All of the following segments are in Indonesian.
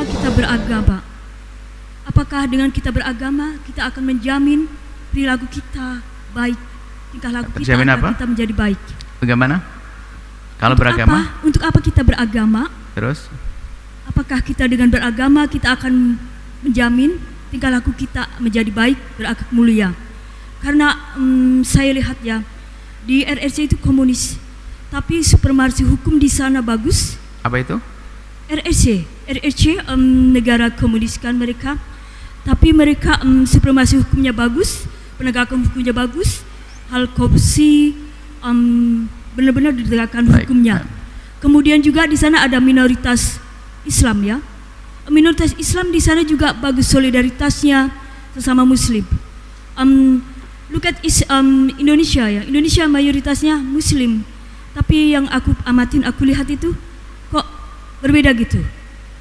Kita beragama. Apakah dengan kita beragama kita akan menjamin perilaku kita baik, tingkah laku kita agar kita menjadi baik? Bagaimana? Kalau beragama? Untuk apa kita beragama? Terus? Apakah kita dengan beragama kita akan menjamin tingkah laku kita menjadi baik, berakhlak mulia? Karena saya lihat ya di RRC itu komunis, tapi supremasi hukum di sana bagus. Apa itu? RRC negara komunis kan mereka, tapi mereka supremasi hukumnya bagus, penegakan hukumnya bagus, hal korupsi benar-benar ditegakkan hukumnya. Kemudian juga di sana ada minoritas Islam ya, minoritas Islam di sana juga bagus solidaritasnya sesama Muslim. Look at Indonesia ya, Indonesia mayoritasnya Muslim, tapi yang aku amatin, aku lihat itu kok berbeda gitu.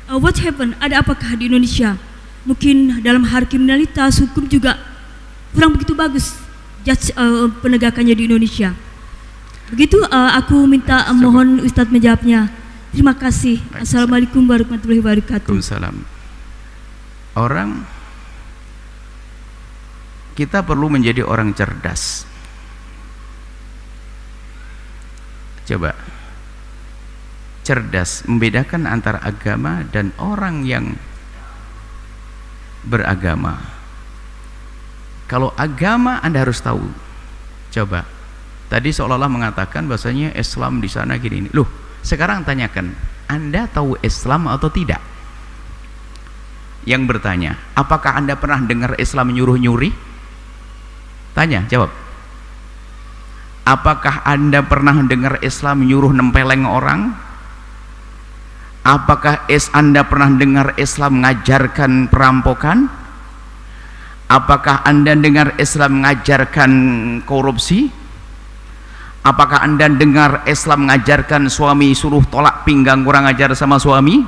What happened? Ada apakah di Indonesia? Mungkin dalam hal kriminalitas, hukum juga kurang begitu bagus penegakannya di Indonesia. Begitu aku minta mohon Ustadz menjawabnya. Terima kasih. Assalamualaikum warahmatullahi wabarakatuh. Waalaikumsalam. Kita perlu menjadi orang cerdas. Coba cerdas membedakan antara agama dan orang yang beragama. Kalau agama Anda harus tahu. Coba tadi seolah-olah mengatakan bahasanya Islam di sana gini. Loh, sekarang tanyakan, Anda tahu Islam atau tidak? Yang bertanya, apakah Anda pernah dengar Islam nyuruh-nyuri? Tanya, jawab. Apakah Anda pernah dengar Islam nyuruh nempeleng orang? Apakah Anda pernah dengar Islam mengajarkan perampokan? Apakah Anda dengar Islam mengajarkan korupsi? Apakah Anda dengar Islam mengajarkan suami suruh tolak pinggang kurang ajar sama suami?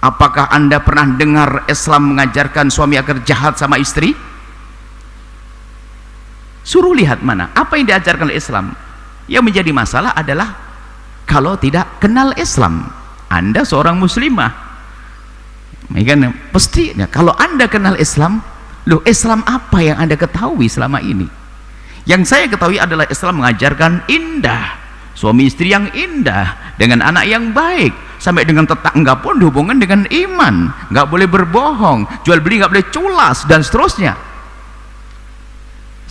Apakah Anda pernah dengar Islam mengajarkan suami agar jahat sama istri? Suruh lihat mana apa yang diajarkan oleh Islam. Yang menjadi masalah adalah kalau tidak kenal Islam. Anda seorang muslimah, kan pasti kalau Anda kenal Islam, loh Islam apa yang Anda ketahui selama ini? Yang saya ketahui adalah Islam mengajarkan indah, suami istri yang indah, dengan anak yang baik, sampai dengan tetangga pun dihubungkan dengan iman, nggak boleh berbohong, jual beli nggak boleh culas, dan seterusnya.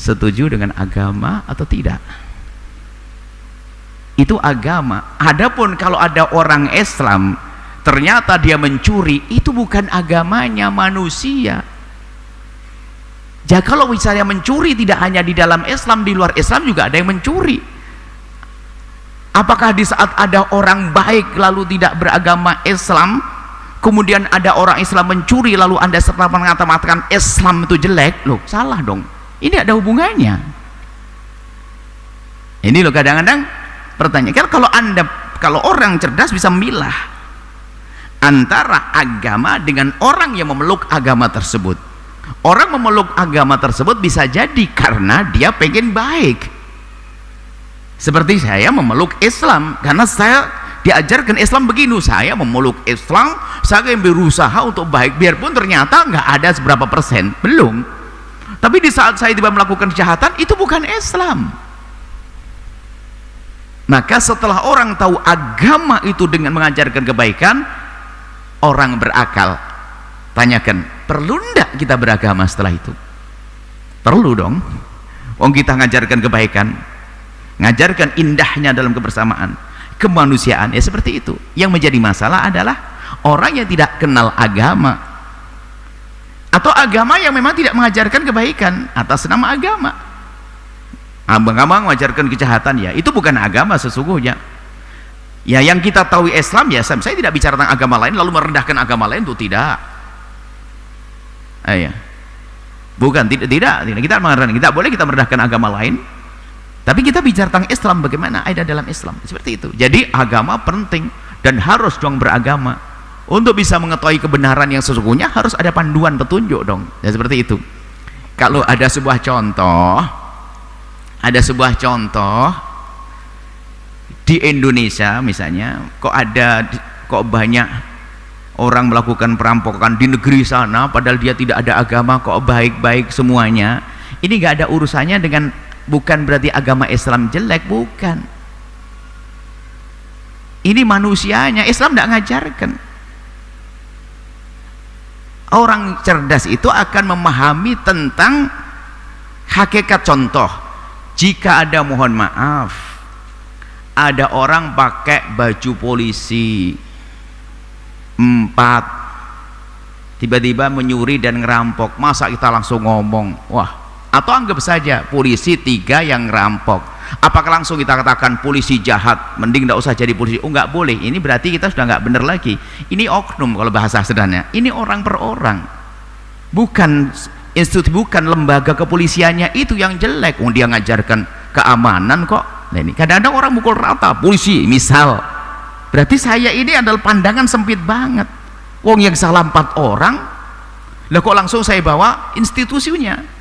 Setuju dengan agama atau tidak? Itu agama. Adapun kalau ada orang Islam ternyata dia mencuri, itu bukan agamanya, manusia. Ya kalau misalnya mencuri tidak hanya di dalam Islam, di luar Islam juga ada yang mencuri. Apakah di saat ada orang baik lalu tidak beragama Islam, kemudian ada orang Islam mencuri lalu Anda serta mengatakan Islam itu jelek? Loh, salah dong. Ini ada hubungannya. Ini loh kadang-kadang pertanyaan, kalau orang cerdas bisa memilah antara agama dengan orang yang memeluk agama tersebut. Orang memeluk agama tersebut bisa jadi karena dia pengen baik. Seperti saya memeluk Islam karena saya diajarkan Islam begini. Saya memeluk Islam, saya berusaha untuk baik, biarpun ternyata nggak ada seberapa persen, belum. Tapi di saat saya tiba melakukan kejahatan, itu bukan Islam. Maka setelah orang tahu agama itu dengan mengajarkan kebaikan, orang berakal. Tanyakan, perlu enggak kita beragama setelah itu? Perlu dong. Wong kita ngajarkan kebaikan, ngajarkan indahnya dalam kebersamaan, kemanusiaan, ya seperti itu. Yang menjadi masalah adalah orang yang tidak kenal agama, atau agama yang memang tidak mengajarkan kebaikan atas nama agama. Abang-abang mengajarkan kejahatan, ya itu bukan agama sesungguhnya. Ya yang kita tahu Islam, ya saya tidak bicara tentang agama lain lalu merendahkan agama lain, itu tidak. Ya. Bukan, tidak kita mengatakan tidak boleh kita merendahkan agama lain, tapi kita bicara tentang Islam, bagaimana ada dalam Islam, seperti itu. Jadi agama penting dan harus dong beragama. Untuk bisa mengetahui kebenaran yang sesungguhnya harus ada panduan petunjuk dong, ya seperti itu. Kalau ada sebuah contoh, Ada sebuah contoh di Indonesia misalnya, kok banyak orang melakukan perampokan di negeri sana padahal dia tidak ada agama, kok baik-baik semuanya. Ini nggak ada urusannya dengan, bukan berarti agama Islam jelek, bukan. Ini manusianya, Islam tidak ngajarkan. Orang cerdas itu akan memahami tentang hakikat. Contoh, jika ada, mohon maaf, ada orang pakai baju polisi 4 tiba-tiba menyuri dan ngerampok, masa kita langsung ngomong wah? Atau anggap saja polisi 3 yang ngerampok, apakah langsung kita katakan polisi jahat, mending tidak usah jadi polisi? Oh, nggak boleh. Ini berarti kita sudah nggak benar lagi. Ini oknum kalau bahasa sederhananya. Ini orang per orang, bukan institusi, bukan lembaga kepolisiannya itu yang jelek. Dia ngajarkan keamanan kok. Nah, ini kadang-kadang orang mukul rata polisi misal, berarti saya ini adalah pandangan sempit banget. Wong yang salah 4 orang, lah kok langsung saya bawa institusinya?